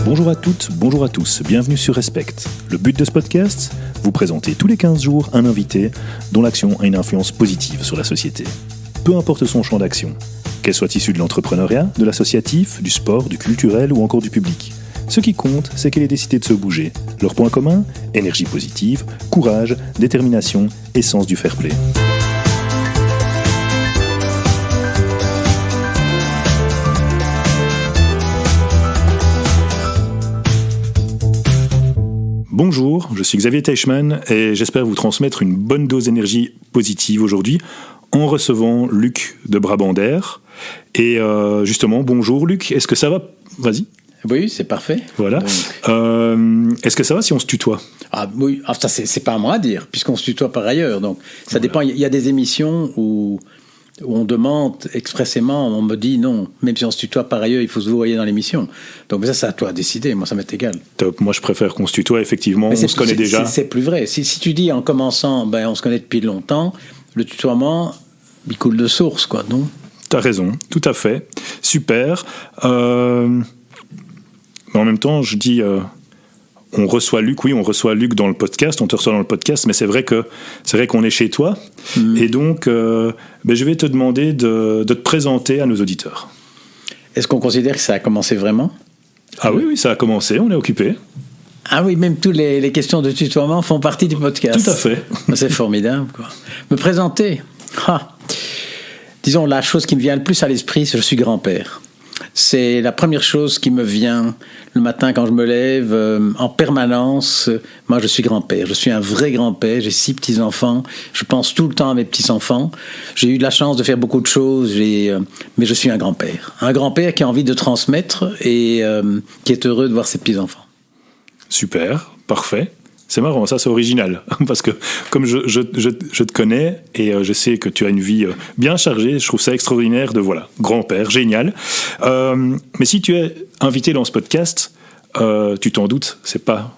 Bonjour à toutes, bonjour à tous, bienvenue sur Respect. Le but de ce podcast, vous présenter tous les 15 jours un invité dont l'action a une influence positive sur la société. Peu importe son champ d'action, qu'elle soit issue de l'entrepreneuriat, de l'associatif, du sport, du culturel ou encore du public. Ce qui compte, c'est qu'elle ait décidé de se bouger. Leur point commun, énergie positive, courage, détermination et sens du fair play. Bonjour, je suis Xavier Teichmann et j'espère vous transmettre une bonne dose d'énergie positive aujourd'hui en recevant Luc de Brabander. Et justement, bonjour Luc, est-ce que ça va ? Vas-y. Oui, c'est parfait. Voilà. Est-ce que ça va si on se tutoie ? Ah oui, ça c'est pas à moi à dire, puisqu'on se tutoie par ailleurs. Donc ça dépend. Il y a des émissions où on demande expressément, on me dit non, même si on se tutoie par ailleurs, il faut se voyer dans l'émission. Donc ça, c'est à toi à décider. Moi, ça m'est égal. Top. Moi, je préfère qu'on se tutoie. Effectivement, on se connaît déjà. C'est plus vrai. Si tu dis en commençant, on se connaît depuis longtemps, le tutoiement, il coule de source, quoi, non ? T'as raison, tout à fait. Super. Mais en même temps, je dis, on reçoit Luc dans le podcast, on te reçoit dans le podcast, mais c'est vrai qu'on est chez toi. Et donc, je vais te demander de te présenter à nos auditeurs. Est-ce qu'on considère que ça a commencé vraiment ? Ah oui, ça a commencé, on est occupé. Ah oui, même toutes les questions de tutoiement font partie du podcast. Tout à fait. C'est formidable, quoi. Me présenter. Disons, la chose qui me vient le plus à l'esprit, c'est je suis grand-père. C'est la première chose qui me vient le matin quand je me lève, en permanence. Moi, je suis grand-père. Je suis un vrai grand-père. J'ai 6 petits-enfants. Je pense tout le temps à mes petits-enfants. J'ai eu de la chance de faire beaucoup de choses, mais je suis un grand-père. Un grand-père qui a envie de transmettre et qui est heureux de voir ses petits-enfants. Super, parfait. C'est marrant, ça c'est original, parce que comme je te connais et je sais que tu as une vie bien chargée, je trouve ça extraordinaire grand-père, génial. Mais si tu es invité dans ce podcast, tu t'en doutes, c'est pas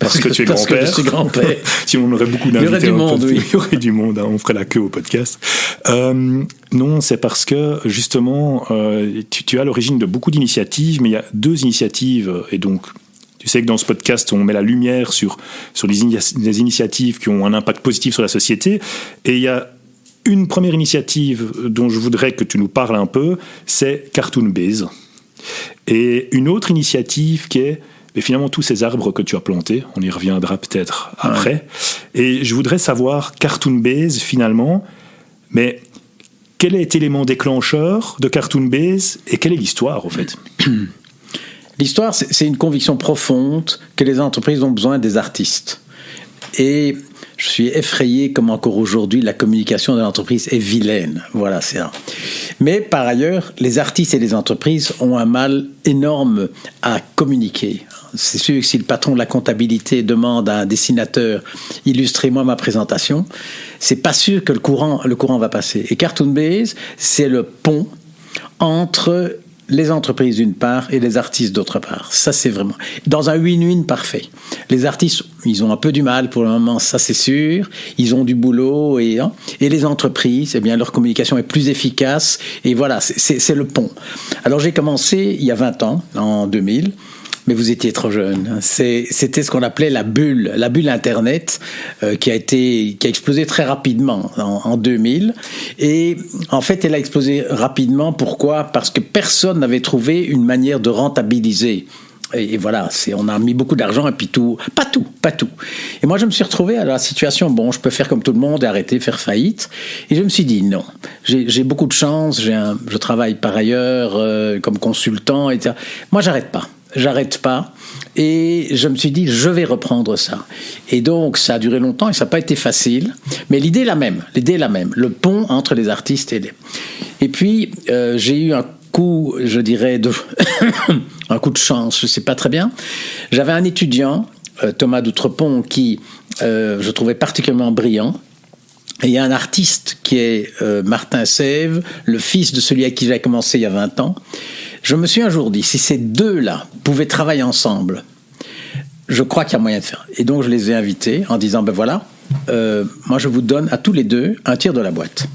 parce que tu es grand-père. Parce que je suis grand-père. Si on aurait beaucoup d'invités, il y aurait du monde, oui. Il y aurait du monde, on ferait la queue au podcast. Non, c'est parce que justement, tu as l'origine de beaucoup d'initiatives, mais il y a 2 initiatives, et donc... Tu sais que dans ce podcast, on met la lumière sur les initiatives qui ont un impact positif sur la société. Et il y a une première initiative dont je voudrais que tu nous parles un peu, c'est Cartoon Base. Et une autre initiative qui est finalement tous ces arbres que tu as plantés. On y reviendra peut-être après. Ouais. Et je voudrais savoir, Cartoon Base, finalement, mais quel est l'élément déclencheur de Cartoon Base et quelle est l'histoire, au fait ? L'histoire, c'est une conviction profonde que les entreprises ont besoin des artistes. Et je suis effrayé comme encore aujourd'hui, la communication de l'entreprise est vilaine. Voilà, c'est ça. Mais par ailleurs, les artistes et les entreprises ont un mal énorme à communiquer. C'est sûr que si le patron de la comptabilité demande à un dessinateur « illustrez-moi ma présentation », c'est pas sûr que le courant va passer. Et Cartoon Base, c'est le pont entre les entreprises d'une part et les artistes d'autre part. Ça, c'est vraiment... Dans un win-win parfait. Les artistes, ils ont un peu du mal pour le moment, ça c'est sûr. Ils ont du boulot et les entreprises, eh bien, leur communication est plus efficace. Et voilà, c'est le pont. Alors, j'ai commencé il y a 20 ans, en 2000. Mais vous étiez trop jeune. C'était ce qu'on appelait la bulle Internet, qui a explosé très rapidement en 2000. Et en fait, elle a explosé rapidement. Pourquoi ? Parce que personne n'avait trouvé une manière de rentabiliser. Et voilà, on a mis beaucoup d'argent et puis pas tout. Et moi, je me suis retrouvé à la situation, je peux faire comme tout le monde et arrêter, faire faillite. Et je me suis dit, non, j'ai beaucoup de chance, je travaille par ailleurs comme consultant, etc. Moi, j'arrête pas. Et je me suis dit, je vais reprendre ça. Et donc, ça a duré longtemps et ça n'a pas été facile. Mais l'idée est la même. Le pont entre les artistes et les... Et puis, j'ai eu un coup, je dirais, un coup de chance, je ne sais pas très bien. J'avais un étudiant, Thomas d'Outrepont, qui je trouvais particulièrement brillant. Et il y a un artiste qui est Martin Sève, le fils de celui à qui j'avais commencé il y a 20 ans. Je me suis un jour dit, si ces deux-là pouvaient travailler ensemble, je crois qu'il y a moyen de faire. Et donc je les ai invités en disant, moi je vous donne à tous les deux un tiers de la boîte.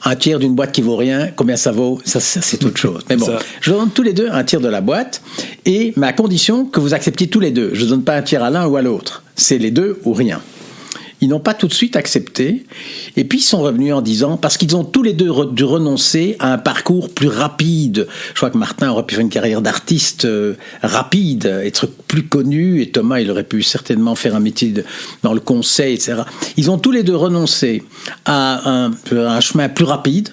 un tiers d'une boîte qui vaut rien, combien ça vaut, ça c'est autre chose. Mais bon, je donne tous les deux un tiers de la boîte, mais à condition que vous acceptiez tous les deux. Je ne donne pas un tiers à l'un ou à l'autre. C'est les deux ou rien. Ils n'ont pas tout de suite accepté, et puis ils sont revenus en disant, parce qu'ils ont tous les deux dû renoncer à un parcours plus rapide. Je crois que Martin aurait pu faire une carrière d'artiste rapide, être plus connu, et Thomas, il aurait pu certainement faire un métier dans le conseil, etc. Ils ont tous les deux renoncé à un chemin plus rapide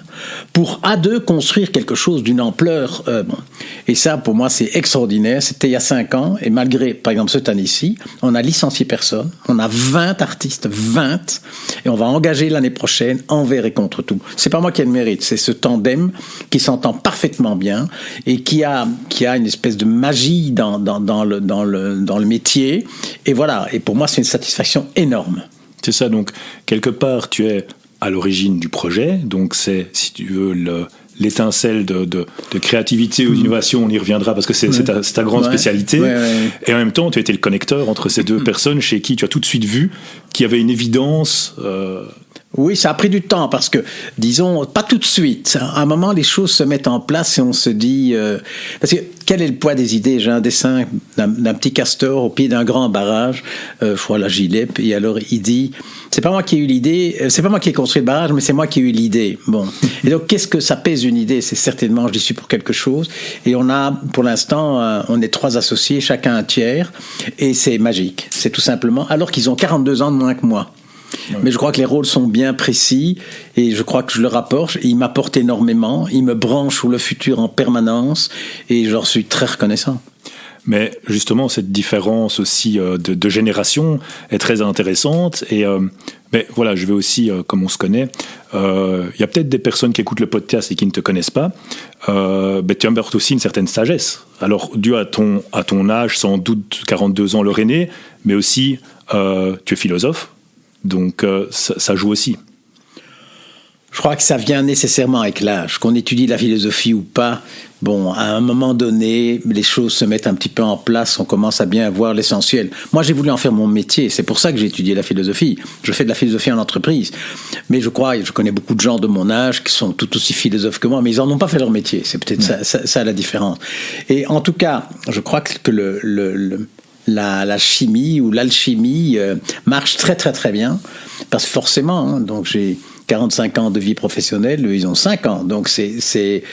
pour, à deux, construire quelque chose d'une ampleur. Et ça, pour moi, c'est extraordinaire. C'était il y a 5 ans, et malgré, par exemple, cette année-ci, on a licencié personne, on a 20 artistes, 20, et on va engager l'année prochaine envers et contre tout. C'est pas moi qui ai le mérite, c'est ce tandem qui s'entend parfaitement bien et qui a une espèce de magie dans le métier. Et voilà. Et pour moi, c'est une satisfaction énorme. C'est ça. Donc quelque part, tu es à l'origine du projet. Donc c'est, si tu veux, l'étincelle de créativité ou d'innovation, on y reviendra parce que c'est ta grande spécialité. Et en même temps, tu as été le connecteur entre ces deux personnes chez qui tu as tout de suite vu qu'il y avait une évidence. Oui, ça a pris du temps parce que, disons, pas tout de suite. À un moment, les choses se mettent en place et on se dit... parce que quel est le poids des idées? J'ai un dessin d'un petit castor au pied d'un grand barrage, je crois la Gilep, et alors il dit... C'est pas moi qui ai eu l'idée, c'est pas moi qui ai construit le barrage, mais c'est moi qui ai eu l'idée. Bon. Et donc, qu'est-ce que ça pèse une idée? C'est certainement, je dis, suis pour quelque chose. Et on a, pour l'instant, on est 3 associés, chacun un tiers, et c'est magique. C'est tout simplement, alors qu'ils ont 42 ans de moins que moi. Mais je crois que les rôles sont bien précis et je crois que je leur apporte. Ils m'apportent énormément, ils me branchent sur le futur en permanence et je leur suis très reconnaissant. Mais justement, cette différence aussi de génération est très intéressante. Et mais voilà, je vais aussi, comme on se connaît, il y a peut-être des personnes qui écoutent le podcast et qui ne te connaissent pas. Mais tu apportes aussi une certaine sagesse. Alors, dû à ton âge, sans doute 42 ans, Lorraine, mais aussi tu es philosophe. Donc ça joue aussi. Je crois que ça vient nécessairement avec l'âge. Qu'on étudie la philosophie ou pas, bon, à un moment donné, les choses se mettent un petit peu en place, on commence à bien voir l'essentiel. Moi, j'ai voulu en faire mon métier, c'est pour ça que j'ai étudié la philosophie. Je fais de la philosophie en entreprise. Mais je connais beaucoup de gens de mon âge qui sont tout aussi philosophes que moi, mais ils n'en ont pas fait leur métier. C'est peut-être ça la différence. Et en tout cas, je crois que la chimie ou l'alchimie marche très très très bien parce que forcément, donc j'ai 45 ans de vie professionnelle, eux ils ont 5 ans, donc c'est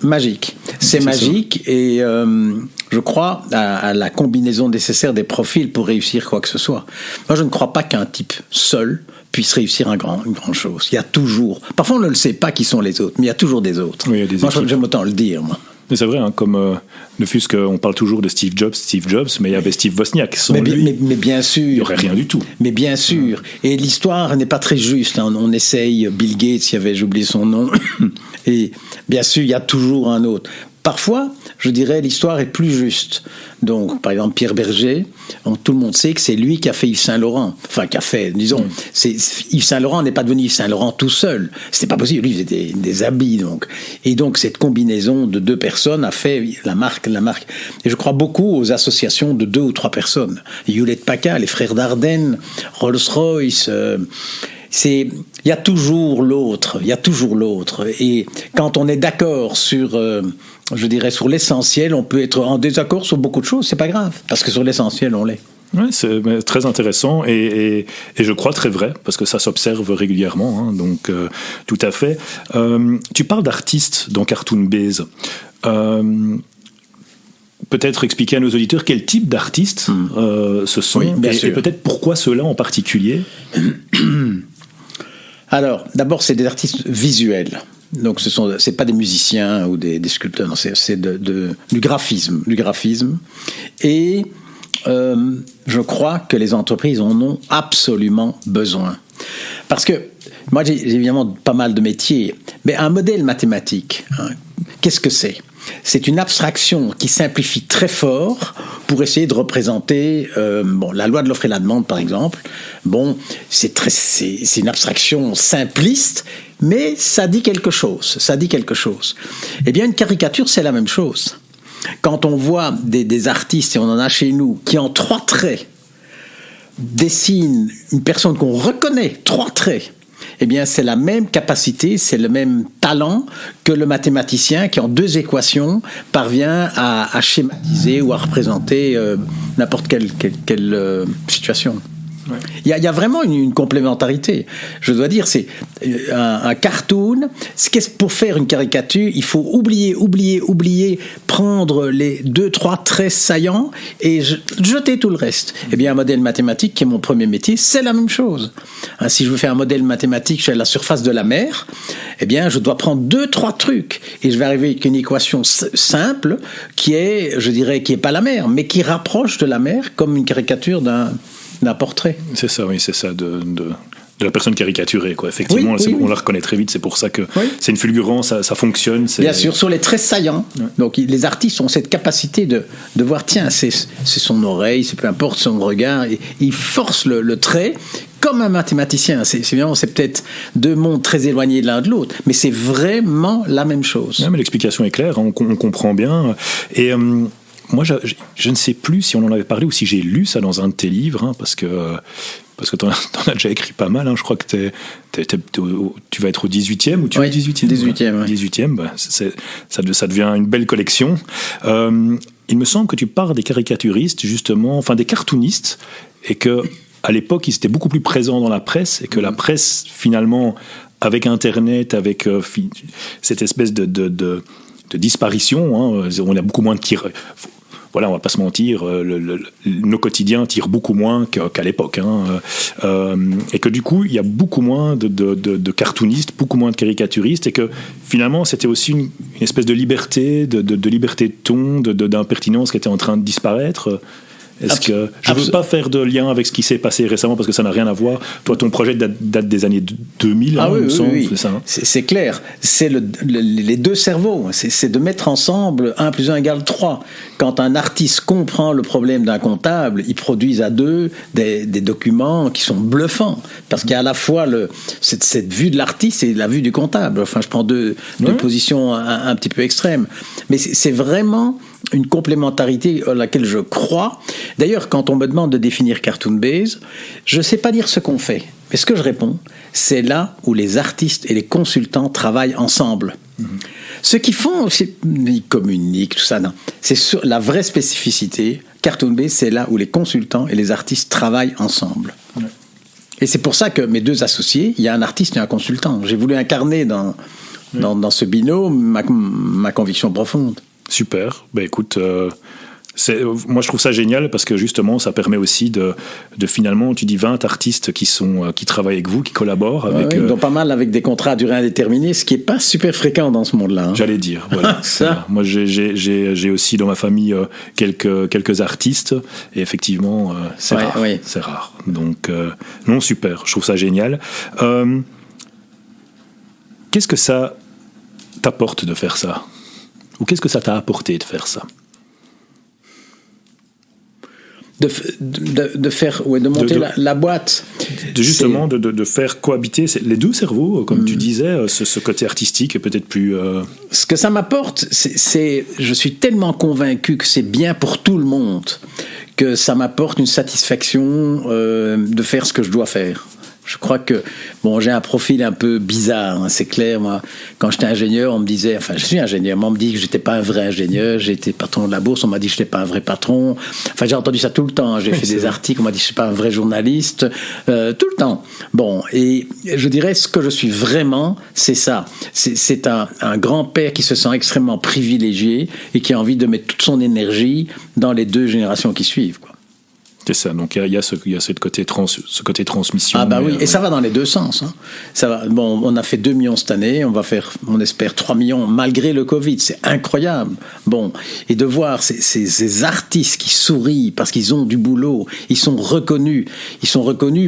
magique. C'est magique ça. Et je crois à la combinaison nécessaire des profils pour réussir quoi que ce soit. Moi je ne crois pas qu'un type seul puisse réussir une grande chose. Il y a toujours, parfois on ne le sait pas qui sont les autres, mais il y a toujours des autres. Oui, moi j'aime autant le dire, moi. Mais c'est vrai, hein, comme ne fût-ce qu'on parle toujours de Steve Jobs, mais il y avait Steve Wozniak. Mais bien sûr. Il n'y aurait rien du tout. Mais bien sûr. Et l'histoire n'est pas très juste. Hein. On essaye, Bill Gates, j'ai oublié son nom. Et bien sûr, il y a toujours un autre. Parfois, je dirais, l'histoire est plus juste. Donc, par exemple, Pierre Berger, tout le monde sait que c'est lui qui a fait Yves Saint-Laurent. Enfin, Yves Saint-Laurent n'est pas devenu Yves Saint-Laurent tout seul. C'était pas possible. Lui, il faisait des habits, donc. Et donc, cette combinaison de 2 personnes a fait la marque. Et je crois beaucoup aux associations de 2 ou 3 personnes. Hewlett-Packard, les frères Dardenne, Rolls-Royce, il y a toujours l'autre. Et quand on est d'accord sur sur l'essentiel, on peut être en désaccord sur beaucoup de choses, c'est pas grave, parce que sur l'essentiel, on l'est. Oui, c'est très intéressant et je crois très vrai, parce que ça s'observe régulièrement, hein, donc tout à fait. Tu parles d'artistes dans Cartoon Base. Peut-être expliquer à nos auditeurs quel type d'artistes ce sont, et peut-être pourquoi ceux-là en particulier. Alors, d'abord, c'est des artistes visuels. Donc, c'est pas des musiciens ou des sculpteurs, non, c'est du graphisme. Et je crois que les entreprises en ont absolument besoin. Parce que, moi, j'ai évidemment pas mal de métiers, mais un modèle mathématique, hein, qu'est-ce que c'est ? C'est une abstraction qui simplifie très fort pour essayer de représenter la loi de l'offre et la demande, par exemple. Bon, c'est une abstraction simpliste, mais ça dit quelque chose. Eh bien, une caricature, c'est la même chose. Quand on voit des artistes, et on en a chez nous, qui en 3 traits dessinent une personne qu'on reconnaît, 3 traits, eh bien, c'est la même capacité, c'est le même talent que le mathématicien qui, en 2 équations, parvient à schématiser ou à représenter n'importe quelle situation. Ouais. Il y a vraiment une complémentarité. Je dois dire, c'est un cartoon. Pour faire une caricature, il faut oublier, prendre les 2-3 traits saillants et jeter tout le reste. Eh bien, un modèle mathématique, qui est mon premier métier, c'est la même chose. Si je veux faire un modèle mathématique sur la surface de la mer, eh bien, je dois prendre 2-3 trucs et je vais arriver avec une équation simple qui est, je dirais, qui est pas la mer, mais qui rapproche de la mer comme une caricature d'un portrait. C'est ça, oui, c'est ça, de la personne caricaturée, quoi. Effectivement, on la reconnaît très vite, c'est pour ça que c'est une fulgurance, ça fonctionne. Bien sûr, sur les traits saillants. Ouais. Donc, les artistes ont cette capacité de voir, tiens, c'est son oreille, c'est peu importe son regard, et ils forcent le trait comme un mathématicien. C'est peut-être 2 mondes très éloignés l'un de l'autre, mais c'est vraiment la même chose. Ouais, mais l'explication est claire, on comprend bien. Et moi, je ne sais plus si on en avait parlé ou si j'ai lu ça dans un de tes livres, parce que t'en as déjà écrit pas mal. Je crois que tu vas être au 18e ou tu es au 18e 18e. 18e, ça devient une belle collection. Il me semble que tu parles des caricaturistes, justement, enfin des cartoonistes, et que à l'époque, ils étaient beaucoup plus présents dans la presse, et que la presse, finalement, avec Internet, avec cette espèce de disparition, on a beaucoup moins de tirs. Voilà, on va pas se mentir, nos quotidiens tirent beaucoup moins qu'à l'époque, et que du coup, il y a beaucoup moins de cartoonistes, beaucoup moins de caricaturistes, et que finalement, c'était aussi une espèce de liberté, de liberté de ton, d'impertinence qui était en train de disparaître. Est-ce que je ne veux pas faire de lien avec ce qui s'est passé récemment parce que ça n'a rien à voir. Toi, ton projet date des années 2000, oui. C'est ça, c'est clair. C'est les 2 cerveaux. C'est de mettre ensemble 1 + 1 = 3. Quand un artiste comprend le problème d'un comptable, ils produisent à 2 des documents qui sont bluffants. Parce qu'il y a à la fois cette vue de l'artiste et la vue du comptable. Enfin, je prends deux positions un petit peu extrêmes. Mais c'est vraiment une complémentarité à laquelle je crois. D'ailleurs, quand on me demande de définir Cartoon Base, je ne sais pas dire ce qu'on fait. Mais ce que je réponds, c'est là où les artistes et les consultants travaillent ensemble. Mmh. Ce qu'ils font, ils communiquent, tout ça, non. C'est sur la vraie spécificité. Cartoon Base, c'est là où les consultants et les artistes travaillent ensemble. Ouais. Et c'est pour ça que mes 2 associés, il y a un artiste et un consultant. J'ai voulu incarner dans ce binôme ma conviction profonde. Super. Écoute, moi je trouve ça génial parce que justement ça permet aussi de finalement, tu dis 20 artistes qui travaillent avec vous, qui collaborent avec. Dont pas mal avec des contrats à durée indéterminée, ce qui est pas super fréquent dans ce monde-là. J'allais dire. Voilà. Ça. Moi j'ai aussi dans ma famille quelques artistes et effectivement c'est rare. Oui. C'est rare. Donc non, super. Je trouve ça génial. Qu'est-ce que ça t'apporte de faire ça? Ou qu'est-ce que ça t'a apporté de faire ça? De monter la boîte. Justement, de faire cohabiter les 2 cerveaux, comme tu disais, ce côté artistique est peut-être plus... Ce que ça m'apporte, je suis tellement convaincu que c'est bien pour tout le monde, que ça m'apporte une satisfaction de faire ce que je dois faire. Je crois que, j'ai un profil un peu bizarre, c'est clair. Moi, quand j'étais ingénieur, on me disait, enfin, je suis ingénieur, mais on me dit que j'étais pas un vrai ingénieur. J'ai été patron de la bourse, on m'a dit que j'étais pas un vrai patron. Enfin, j'ai entendu ça tout le temps. J'ai fait des articles, on m'a dit que je suis pas un vrai journaliste, tout le temps. Et je dirais, ce que je suis vraiment, c'est ça. C'est un grand-père qui se sent extrêmement privilégié et qui a envie de mettre toute son énergie dans les 2 générations qui suivent, quoi. C'est ça, donc il y a ce côté transmission. Ah bah oui, et ça va dans les 2 sens. Ça va. On a fait 2 millions cette année, on va faire, on espère 3 millions malgré le Covid, c'est incroyable. Et de voir ces artistes qui sourient parce qu'ils ont du boulot, ils sont reconnus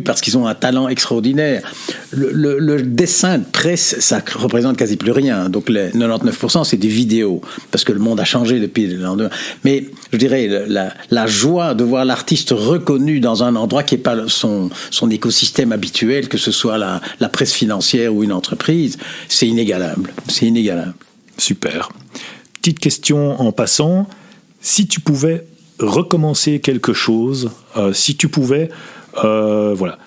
parce qu'ils ont un talent extraordinaire. Le dessin de presse, ça représente quasi plus rien, donc les 99% c'est des vidéos, parce que le monde a changé depuis le lendemain. Mais je dirais, la joie de voir l'artiste reconnu dans un endroit qui n'est pas son écosystème habituel, que ce soit la presse financière ou une entreprise, c'est inégalable. C'est inégalable. Super. Petite question en passant. Si tu pouvais recommencer quelque chose, si tu pouvais... voilà.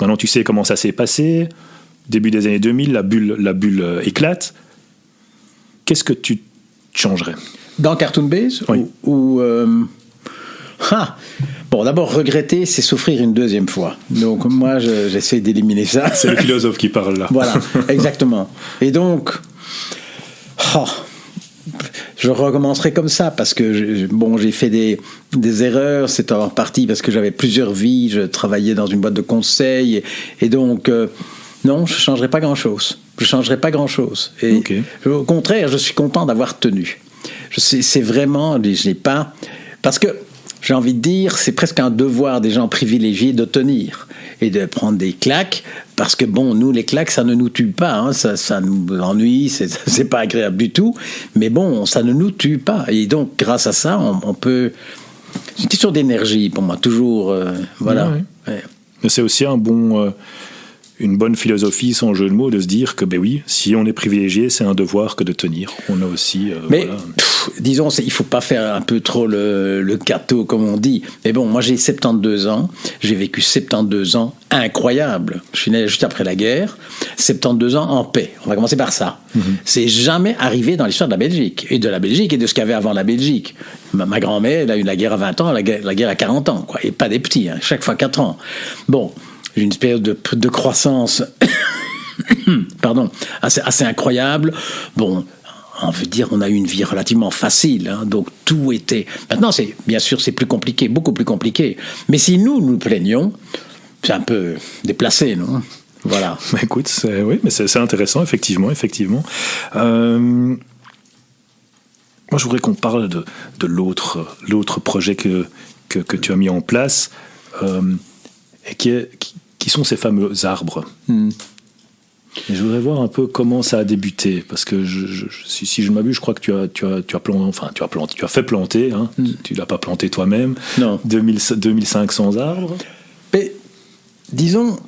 Maintenant, tu sais comment ça s'est passé. début des années 2000, la bulle éclate. Qu'est-ce que tu changerais? Dans Cartoon Base? Oui. Bon, d'abord, regretter, c'est souffrir une deuxième fois. Donc, moi, j'essaie d'éliminer ça. C'est le philosophe qui parle là. Voilà, exactement. Et donc, je recommencerai comme ça parce que j'ai fait des erreurs. C'est en partie parce que j'avais plusieurs vies. Je travaillais dans une boîte de conseil et donc non, je changerai pas grand-chose. Je changerai pas grand-chose. Et okay. Au contraire, je suis content d'avoir tenu. C'est vraiment, je n'ai pas parce que j'ai envie de dire, c'est presque un devoir des gens privilégiés de tenir et de prendre des claques, parce que bon, nous, les claques, ça ne nous tue pas, hein, ça nous ennuie, c'est pas agréable du tout, mais bon, ça ne nous tue pas. Et donc, grâce à ça, on peut... C'est une question d'énergie, pour moi, toujours, voilà. Ouais. Mais c'est aussi une bonne philosophie, sans jeu de mots, de se dire que, ben oui, si on est privilégié, c'est un devoir que de tenir. On a aussi... mais, voilà. Disons, il ne faut pas faire un peu trop le cateau, comme on dit. Mais bon, moi, j'ai 72 ans. J'ai vécu 72 ans incroyables. Je suis né juste après la guerre. 72 ans en paix. On va commencer par ça. Mm-hmm. C'est jamais arrivé dans l'histoire de la Belgique. Et de la Belgique et de ce qu'il y avait avant la Belgique. Ma grand-mère, elle a eu la guerre à 20 ans, la guerre à 40 ans, quoi. Et pas des petits, hein, chaque fois 4 ans. Bon... J'ai une espèce de croissance pardon, assez incroyable. Bon, on veut dire on a eu une vie relativement facile, hein, donc tout était... Maintenant, bien sûr, c'est plus compliqué, beaucoup plus compliqué. Mais si nous plaignons, c'est un peu déplacé, non? Voilà. Écoute, oui, mais c'est intéressant, effectivement. Moi, je voudrais qu'on parle de l'autre projet que tu as mis en place, et qui sont ces fameux arbres. Et je voudrais voir un peu comment ça a débuté, parce que si je ne m'abuse, je crois que tu as fait planter, hein, tu l'as pas planté toi-même. Non. 2500 arbres. Mais disons,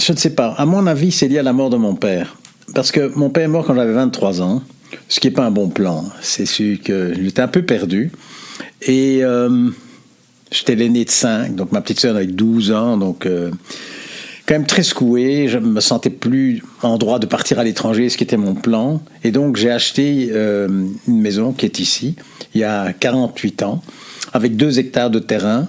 je ne sais pas. À mon avis, c'est lié à la mort de mon père, parce que mon père est mort quand j'avais 23 ans, ce qui n'est pas un bon plan. C'est sûr que j'étais un peu perdu et j'étais l'aîné de 5, donc ma petite sœur avait 12 ans, donc quand même très secoué. Je me sentais plus en droit de partir à l'étranger, ce qui était mon plan. Et donc j'ai acheté une maison qui est ici, il y a 48 ans, avec 2 hectares de terrain,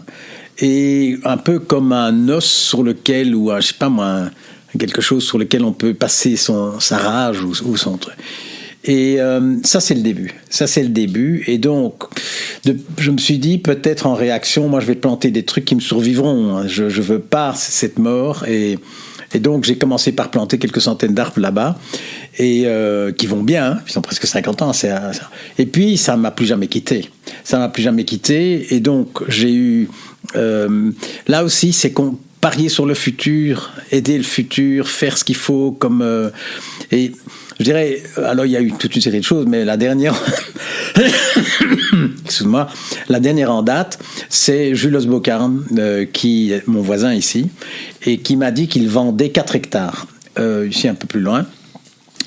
et un peu comme un os sur lequel, ou je sais pas moi, quelque chose sur lequel on peut passer sa rage ou son truc. Et ça, c'est le début. Et donc, je me suis dit, peut-être en réaction, moi, je vais planter des trucs qui me survivront. Je veux pas cette mort. Et donc, j'ai commencé par planter quelques centaines d'arbres là-bas, et qui vont bien. Hein, ils ont presque 50 ans. Et puis, ça m'a plus jamais quitté. Et donc, j'ai eu... là aussi, c'est parier sur le futur, aider le futur, faire ce qu'il faut comme... et je dirais, alors il y a eu toute une série de choses, mais la dernière, excuse-moi, la dernière en date, c'est Jules Bocarn, qui est mon voisin ici, et qui m'a dit qu'il vendait 4 hectares, ici un peu plus loin,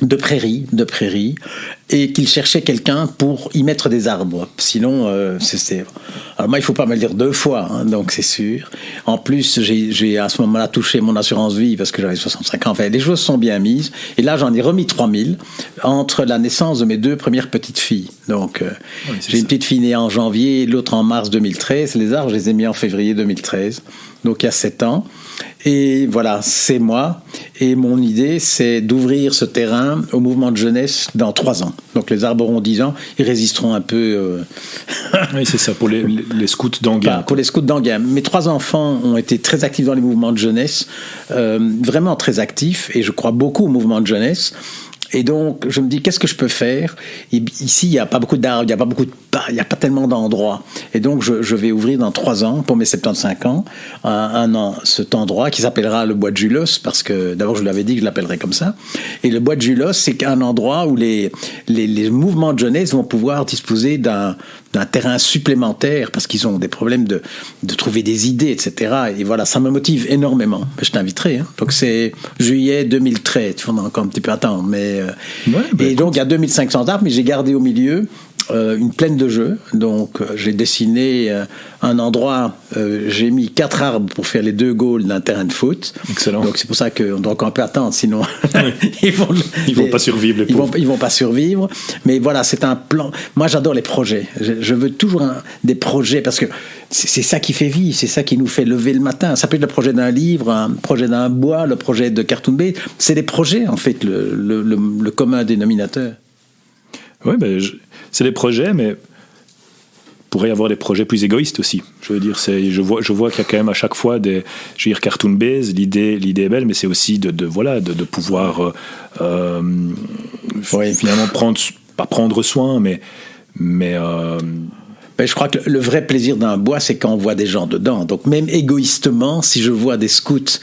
de prairies, et qu'il cherchait quelqu'un pour y mettre des arbres. Sinon, alors moi, il ne faut pas me le dire 2 fois, hein, donc c'est sûr. En plus, j'ai à ce moment-là touché mon assurance vie parce que j'avais 65 ans. Enfin, les choses sont bien mises. Et là, j'en ai remis 3000 entre la naissance de mes 2 premières petites filles. Donc, j'ai une petite fille née en janvier, l'autre en mars 2013. Les arbres, je les ai mis en février 2013. Donc, il y a 7 ans. Et voilà, c'est moi. Et mon idée, c'est d'ouvrir ce terrain au mouvement de jeunesse dans 3 ans. Donc les arbres auront 10 ans, ils résisteront un peu... Oui, c'est ça, pour les scouts d'Anguin. Pour les scouts d'Anguin. Mes 3 enfants ont été très actifs dans les mouvements de jeunesse, vraiment très actifs, et je crois beaucoup au mouvement de jeunesse. Et donc, je me dis, qu'est-ce que je peux faire? Ici, il n'y a pas beaucoup d'arbres, il n'y a pas tellement d'endroits. Et donc, je vais ouvrir dans 3 ans, pour mes 75 ans, cet endroit qui s'appellera le Bois de Julos, parce que d'abord, je lui avais dit que je l'appellerais comme ça. Et le Bois de Julos, c'est un endroit où les mouvements de jeunesse vont pouvoir disposer d'un terrain supplémentaire, parce qu'ils ont des problèmes de trouver des idées, etc. Et voilà, ça me motive énormément. Je t'inviterai. Hein. Donc, c'est juillet 2013. Il faudra encore un petit peu attendre, mais... et donc, il y a 2500 arbres, mais j'ai gardé au milieu une plaine de jeu. Donc, j'ai dessiné un endroit, j'ai mis 4 arbres pour faire les 2 goals d'un terrain de foot. Excellent. Donc, c'est pour ça qu'on doit encore un peu attendre, sinon ils vont pas survivre, les pauvres. Ils vont pas survivre. Mais voilà, c'est un plan. Moi, j'adore les projets. Je veux toujours des projets parce que c'est ça qui fait vie, c'est ça qui nous fait lever le matin. Ça peut être le projet d'un livre, un projet d'un bois, le projet de Cartoon Bay. C'est des projets, en fait, le commun dénominateur. Oui, c'est des projets, mais pourrait y avoir des projets plus égoïstes aussi. Je veux dire, je vois qu'il y a quand même à chaque fois des, je veux dire, Cartoon Base, l'idée est belle, mais c'est aussi de pouvoir finalement pas prendre soin, mais je crois que le vrai plaisir d'un bois, c'est quand on voit des gens dedans. Donc même égoïstement, si je vois des scouts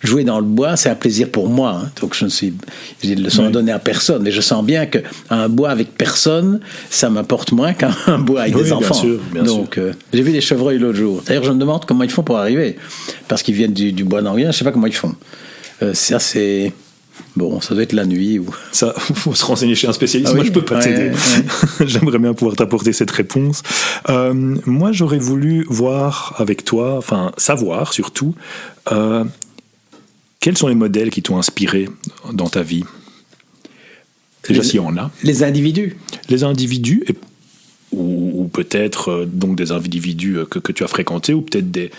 jouer dans le bois, c'est un plaisir pour moi. Hein. Donc j'ai le leçon à donner à personne. Mais je sens bien qu'un bois avec personne, ça m'apporte moins qu'un bois avec des enfants. Bien sûr. Donc j'ai vu des chevreuils l'autre jour. D'ailleurs, je me demande comment ils font pour arriver. Parce qu'ils viennent du bois d'Angers, je ne sais pas comment ils font. Ça, c'est... Bon, ça doit être la nuit. Ça, faut se renseigner chez un spécialiste. Moi, je peux pas t'aider. J'aimerais bien pouvoir t'apporter cette réponse. Moi, j'aurais voulu voir avec toi, savoir surtout, quels sont les modèles qui t'ont inspiré dans ta vie? Déjà, s'il y en a. Les individus. Les individus, ou peut-être donc des individus que tu as fréquentés, ou peut-être des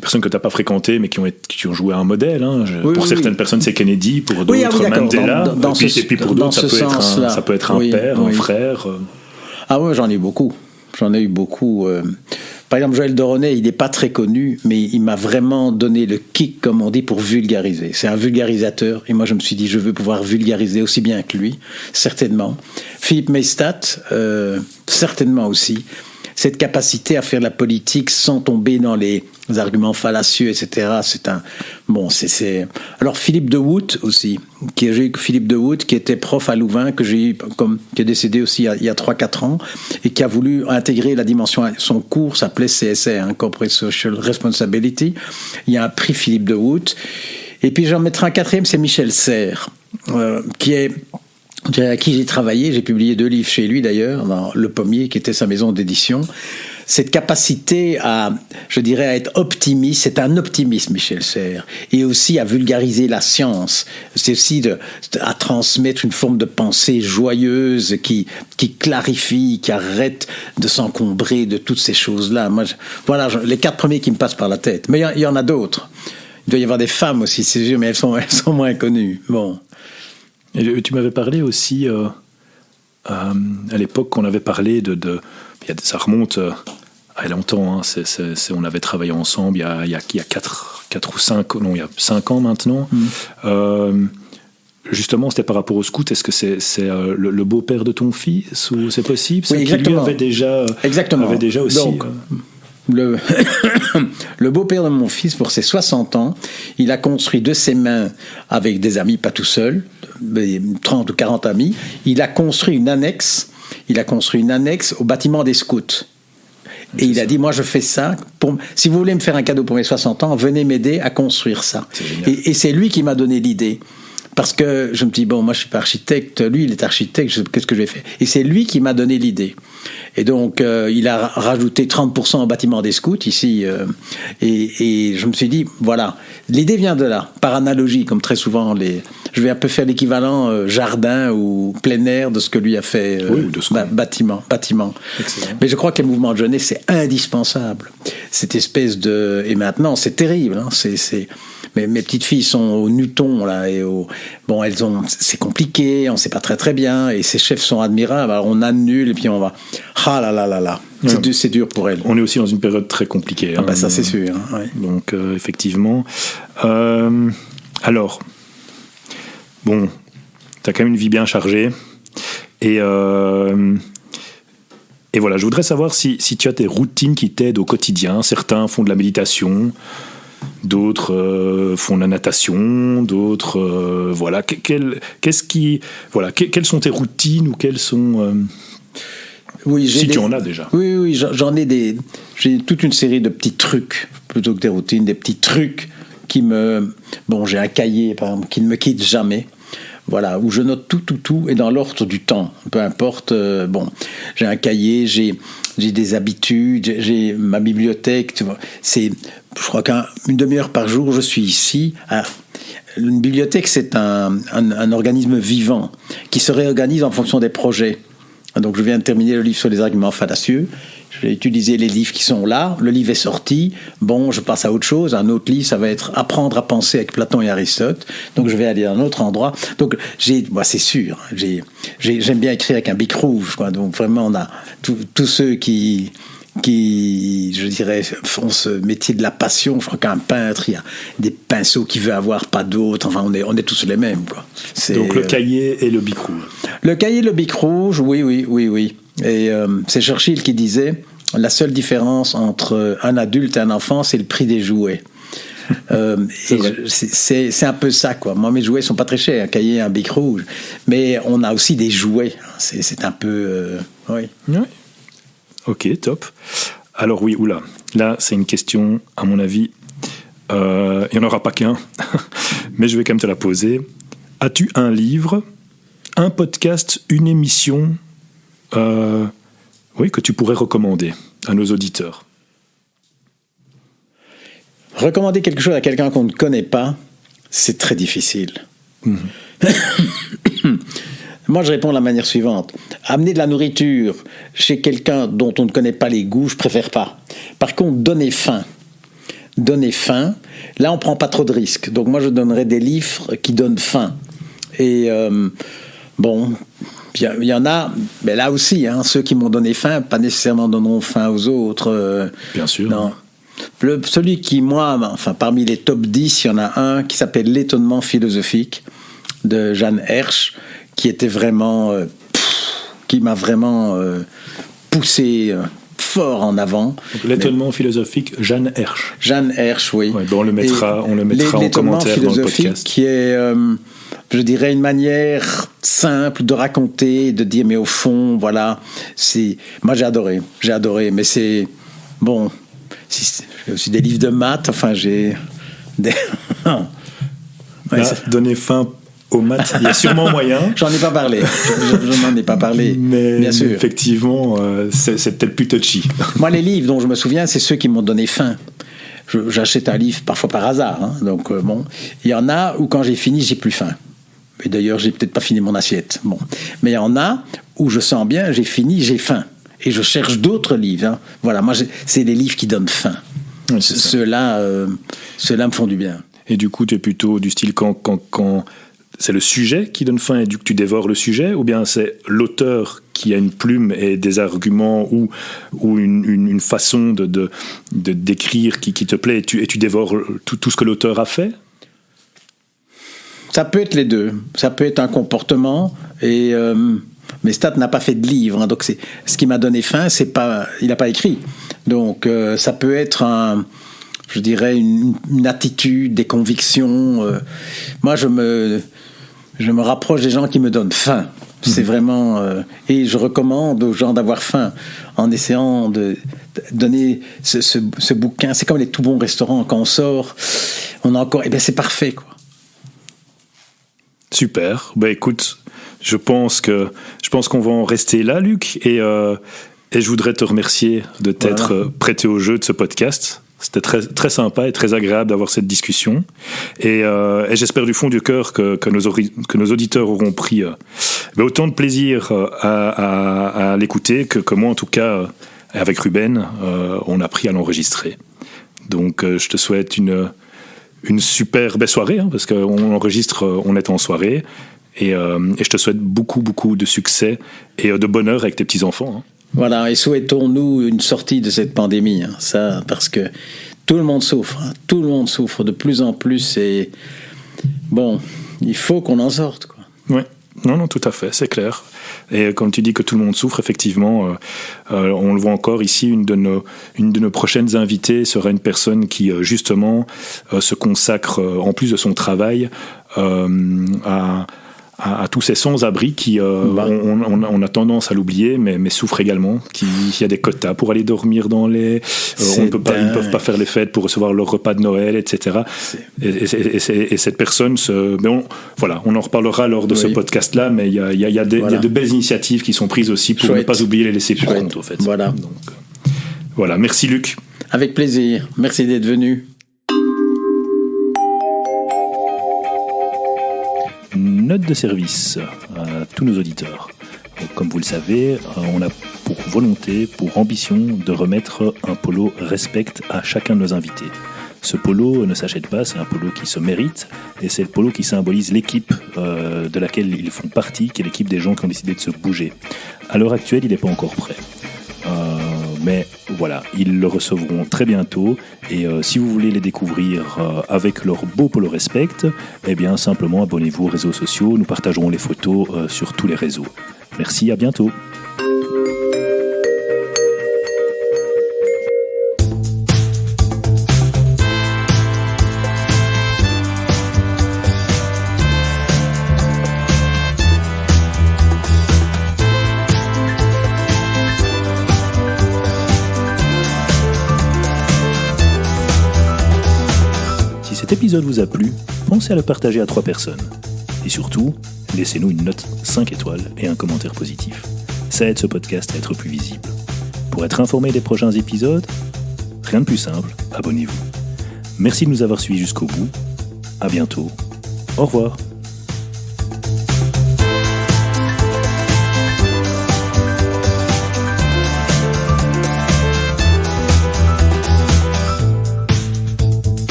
personnes que tu n'as pas fréquentées, mais qui ont joué à un modèle. Hein. Pour certaines personnes, c'est Kennedy, pour d'autres, Mandela. Et puis pour d'autres, ça peut être un père, un frère. Ah oui, j'en ai eu beaucoup. Par exemple, Joël Doronet, il n'est pas très connu, mais il m'a vraiment donné le kick, comme on dit, pour vulgariser. C'est un vulgarisateur, et moi je me suis dit, je veux pouvoir vulgariser aussi bien que lui, certainement. Philippe Maystadt, certainement aussi. Cette capacité à faire la politique sans tomber dans les arguments fallacieux, etc. Alors Philippe de Wood aussi, j'ai eu Philippe de Wood qui était prof à Louvain, qui est décédé aussi il y a 3-4 ans, et qui a voulu intégrer la dimension, son cours s'appelait CSR, Corporate Social Responsibility. Il y a un prix Philippe de Wood. Et puis j'en mettrai un 4e, c'est Michel Serres, à qui j'ai travaillé, j'ai publié 2 livres chez lui d'ailleurs, dans Le Pommier, qui était sa maison d'édition. Cette capacité à être optimiste, c'est un optimiste, Michel Serres, et aussi à vulgariser la science. C'est aussi à transmettre une forme de pensée joyeuse qui clarifie, qui arrête de s'encombrer de toutes ces choses-là. Voilà les 4 premiers qui me passent par la tête. Mais il y en a d'autres. Il doit y avoir des femmes aussi, c'est sûr, mais elles sont moins connues. Bon. Et tu m'avais parlé aussi, à l'époque qu'on avait parlé ça remonte à longtemps, hein, on avait travaillé ensemble il y a 4 ou 5, non, il y a 5 ans maintenant. Justement, c'était par rapport au scout. Est-ce que c'est le beau-père de ton fils, ou c'est possible? Oui, exactement. Qui lui avait déjà aussi... Donc, le beau-père de mon fils, pour ses 60 ans, il a construit de ses mains, avec des amis, pas tout seul, 30 ou 40 amis, il a construit une annexe au bâtiment des scouts. Et il a dit, moi je fais ça, si vous voulez me faire un cadeau pour mes 60 ans, venez m'aider à construire ça. Et c'est lui qui m'a donné l'idée. Parce que je me dis, bon, moi je suis pas architecte, lui il est architecte, qu'est-ce que je vais faire? Et c'est lui qui m'a donné l'idée. Et donc il a rajouté 30% au bâtiment des scouts ici, et je me suis dit, voilà, l'idée vient de là, par analogie, comme très souvent je vais un peu faire l'équivalent jardin ou plein air de ce que lui a fait bâtiment. Excellent. Mais je crois que les mouvements de jeunesse, c'est indispensable. Cette espèce et maintenant c'est terrible, hein, mes petites filles sont au Newton là, c'est compliqué, on sait pas très très bien, et ces chefs sont admirables. Alors on annule et puis on va, c'est dur pour elles. On est aussi dans une période très compliquée. Ça c'est sûr. Hein, ouais. Donc effectivement. Alors, bon, t'as quand même une vie bien chargée, et voilà, je voudrais savoir si tu as des routines qui t'aident au quotidien. Certains font de la méditation, d'autres font de la natation, d'autres quelles sont tes routines, ou quelles sont si tu en as déjà. Oui, j'en ai j'ai toute une série de petits trucs plutôt que des routines, des petits trucs j'ai un cahier par exemple qui ne me quitte jamais. voilà, où je note tout, et dans l'ordre du temps. Peu importe, j'ai un cahier, j'ai des habitudes, j'ai ma bibliothèque, tu vois. Je crois qu'une demi-heure par jour, je suis ici. Une bibliothèque, c'est un organisme vivant qui se réorganise en fonction des projets. Donc, je viens de terminer le livre sur les arguments fallacieux. Je vais utiliser les livres qui sont là. Le livre est sorti. Bon, je passe à autre chose. Un autre livre, ça va être Apprendre à penser avec Platon et Aristote. Donc, je vais aller à un autre endroit. Donc, c'est sûr. J'aime bien écrire avec un bic rouge, quoi. Donc, vraiment, on a tous ceux qui, je dirais, font ce métier de la passion. Je crois qu'un peintre, il y a des pinceaux qu'il veut avoir, pas d'autres. Enfin, on est tous les mêmes, quoi. Donc, le cahier et le bic rouge. Le cahier et le bic rouge, oui. Et c'est Churchill qui disait la seule différence entre un adulte et un enfant, c'est le prix des jouets. C'est un peu ça, quoi. Moi, mes jouets sont pas très chers, un cahier et un bic rouge, mais on a aussi des jouets. C'est un peu, oui. Ok, top. Alors oui, là, c'est une question, à mon avis, il n'y en aura pas qu'un, mais je vais quand même te la poser. As-tu un livre, un podcast, une émission que tu pourrais recommander à nos auditeurs? Recommander quelque chose à quelqu'un qu'on ne connaît pas, c'est très difficile. Moi, je réponds de la manière suivante. Amener de la nourriture chez quelqu'un dont on ne connaît pas les goûts, je préfère pas. Par contre, donner faim, là, on prend pas trop de risques. Donc, moi, je donnerais des livres qui donnent faim. Et il y en a, mais là aussi, ceux qui m'ont donné faim, pas nécessairement donneront faim aux autres. Bien sûr. Non. Celui qui, parmi les top 10, il y en a un qui s'appelle L'étonnement philosophique de Jeanne Hersch, qui était vraiment, qui m'a vraiment poussé fort en avant. Donc, l'étonnement philosophique, Jeanne Hersch. Jeanne Hersch, oui. Ouais, on le mettra en commentaire dans le podcast. Qui est, je dirais, une manière simple de raconter, de dire, mais au fond, voilà, moi j'ai adoré, mais c'est, bon, j'ai aussi des livres de maths, j'ai des... donner fin aux maths, il y a sûrement moyen. J'en ai pas parlé. Je n'en ai pas parlé. Mais bien sûr. Effectivement, c'est peut-être plus touchy. Moi, les livres dont je me souviens, c'est ceux qui m'ont donné faim. J'achète un livre parfois par hasard. Donc, il y en a où quand j'ai fini, j'ai plus faim. Et d'ailleurs, j'ai peut-être pas fini mon assiette. Bon. Mais il y en a où je sens bien, j'ai fini, j'ai faim. Et je cherche d'autres livres. Voilà, moi, c'est les livres qui donnent faim. Oui, ceux-là me font du bien. Et du coup, tu es plutôt du style quand c'est le sujet qui donne faim et du coup tu dévores le sujet, ou bien c'est l'auteur qui a une plume et des arguments ou une façon de d'écrire qui te plaît et tu dévores tout ce que l'auteur a fait? Ça peut être les deux. Ça peut être un comportement et mais Stat n'a pas fait de livre, donc ce qui m'a donné faim, il n'a pas écrit. Donc ça peut être je dirais une attitude, des convictions. Moi, je me rapproche des gens qui me donnent faim. C'est vraiment... et je recommande aux gens d'avoir faim en essayant de donner ce bouquin. C'est comme les tout bons restaurants. Quand on sort, on a encore... c'est parfait, quoi. Super. Écoute, je pense qu'on va en rester là, Luc. Et je voudrais te remercier de t'être prêté au jeu de ce podcast. C'était très, très sympa et très agréable d'avoir cette discussion. Et j'espère du fond du cœur que nos auditeurs auront pris autant de plaisir à l'écouter que moi, en tout cas, avec Ruben, on a pris à l'enregistrer. Donc, je te souhaite une super belle soirée, parce qu'on enregistre, on est en soirée. Et je te souhaite beaucoup, beaucoup de succès et de bonheur avec tes petits-enfants. Voilà, et souhaitons-nous une sortie de cette pandémie, ça, parce que tout le monde souffre de plus en plus, et bon, il faut qu'on en sorte, quoi. Oui, non, tout à fait, c'est clair. Et comme tu dis que tout le monde souffre, effectivement, on le voit encore ici, une de nos prochaines invitées sera une personne qui, justement, se consacre, en plus de son travail, à à tous ces sans-abri qui, on a tendance à l'oublier, mais souffrent également. Il y a des quotas pour aller dormir dans les... ils ne peuvent pas faire les fêtes pour recevoir leur repas de Noël, etc. Et cette personne... on en reparlera lors de ce podcast-là, mais il y a de belles initiatives qui sont prises aussi pour ne pas oublier les laisser pour compte, au fait. Voilà. Donc, voilà. Merci, Luc. Avec plaisir. Merci d'être venu. Note de service à tous nos auditeurs. Comme vous le savez, on a pour volonté, pour ambition de remettre un polo Respect à chacun de nos invités. Ce polo ne s'achète pas, c'est un polo qui se mérite et c'est le polo qui symbolise l'équipe de laquelle ils font partie, qui est l'équipe des gens qui ont décidé de se bouger. À l'heure actuelle, il n'est pas encore prêt. Mais voilà, ils le recevront très bientôt et si vous voulez les découvrir avec leur beau polo Respect, eh bien simplement abonnez-vous aux réseaux sociaux, nous partagerons les photos sur tous les réseaux. Merci, à bientôt. Si cet épisode vous a plu, pensez à le partager à 3 personnes. Et surtout, laissez-nous une note 5 étoiles et un commentaire positif. Ça aide ce podcast à être plus visible. Pour être informé des prochains épisodes, rien de plus simple, abonnez-vous. Merci de nous avoir suivis jusqu'au bout. À bientôt. Au revoir.